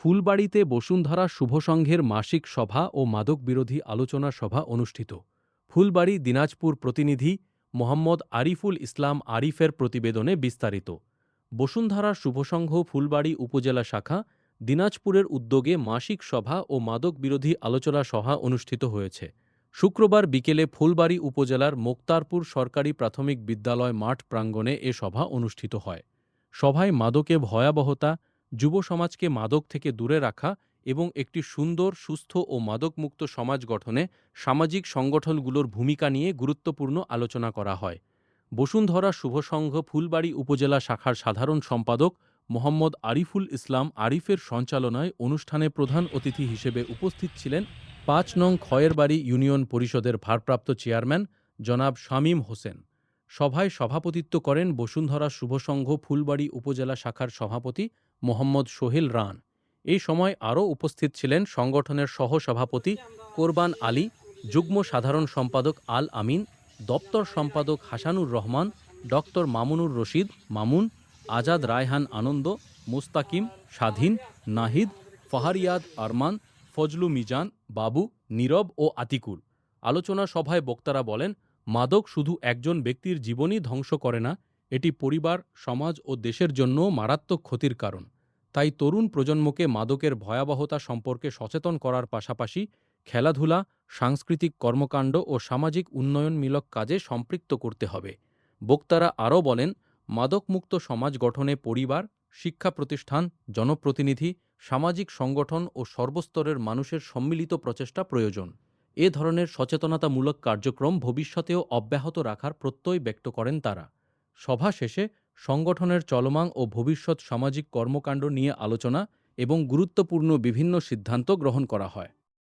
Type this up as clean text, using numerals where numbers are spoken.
ফুলবাড়ীতে বসুন্ধরা শুভ সংঘের মাসিক সভা ও মাদক বিরোধী আলোচনা সভা অনুষ্ঠিত। ফুলবাড়ী দিনাজপুর প্রতিনিধি মোহাম্মদ আরিফুল ইসলাম আরিফের প্রতিবেদনে বিস্তারিত। বসুন্ধরা শুভসংঘ ফুলবাড়ী উপজেলা শাখা দিনাজপুরের উদ্যোগে মাসিক সভা ও মাদক বিরোধী আলোচনা সভা অনুষ্ঠিত হয়েছে। শুক্রবার বিকেলে ফুলবাড়ী উপজেলার মোক্তারপুর সরকারি প্রাথমিক বিদ্যালয় মাঠ প্রাঙ্গণে এ সভা অনুষ্ঠিত হয়। সভায় মাদকে ভয়াবহতা, যুব সমাজকে মাদক থেকে দূরে রাখা এবং একটি সুন্দর, সুস্থ ও মাদকমুক্ত সমাজ গঠনে সামাজিক সংগঠনগুলোর ভূমিকা নিয়ে গুরুত্বপূর্ণ আলোচনা করা হয়। বসুন্ধরা শুভসংঘ ফুলবাড়ী উপজেলা শাখার সাধারণ সম্পাদক মোহাম্মদ আরিফুল ইসলাম আরিফের সঞ্চালনায় অনুষ্ঠানে প্রধান অতিথি হিসেবে উপস্থিত ছিলেন ৫ নং খয়েরবাড়ি ইউনিয়ন পরিষদের ভারপ্রাপ্ত চেয়ারম্যান জনাব শামীম হোসেন। সভায় সভাপতিত্ব করেন বসুন্ধরা শুভসংঘ ফুলবাড়ী উপজেলা শাখার সভাপতি মোহাম্মদ সোহেল রান। এই সময় আরও উপস্থিত ছিলেন সংগঠনের সহসভাপতি কোরবান আলী, যুগ্ম সাধারণ সম্পাদক আল আমিন, দপ্তর সম্পাদক হাসানুর রহমান, ডক্টর মামুনুর রশিদ মামুন, আজাদ রায়হান আনন্দ, মুস্তাকিম, স্বাধীন, নাহিদ, ফাহারিয়াদ আরমান, ফজলু মিজান, বাবু, নীরব ও আতিকুল। আলোচনা সভায় বক্তারা বলেন, মাদক শুধু একজন ব্যক্তির জীবনই ধ্বংস করে না, এটি পরিবার, সমাজ ও দেশের জন্য মারাত্মক ক্ষতির কারণ। তাই তরুণ প্রজন্মকে মাদকের ভয়াবহতা সম্পর্কে সচেতন করার পাশাপাশি খেলাধুলা, সাংস্কৃতিক কর্মকাণ্ড ও সামাজিক উন্নয়নমূলক কাজে সম্পৃক্ত করতে হবে। বক্তারা আরও বলেন, মাদকমুক্ত সমাজ গঠনে পরিবার, শিক্ষা প্রতিষ্ঠান, জনপ্রতিনিধি, সামাজিক সংগঠন ও সর্বস্তরের মানুষের সম্মিলিত প্রচেষ্টা প্রয়োজন। এ ধরনের সচেতনতামূলক কার্যক্রম ভবিষ্যতেও অব্যাহত রাখার প্রত্যয় ব্যক্ত করেন তারা। সভা শেষে সংগঠনের চলমান ও ভবিষ্যৎ সামাজিক কর্মকাণ্ড নিয়ে আলোচনা এবং গুরুত্বপূর্ণ বিভিন্ন সিদ্ধান্ত গ্রহণ করা হয়।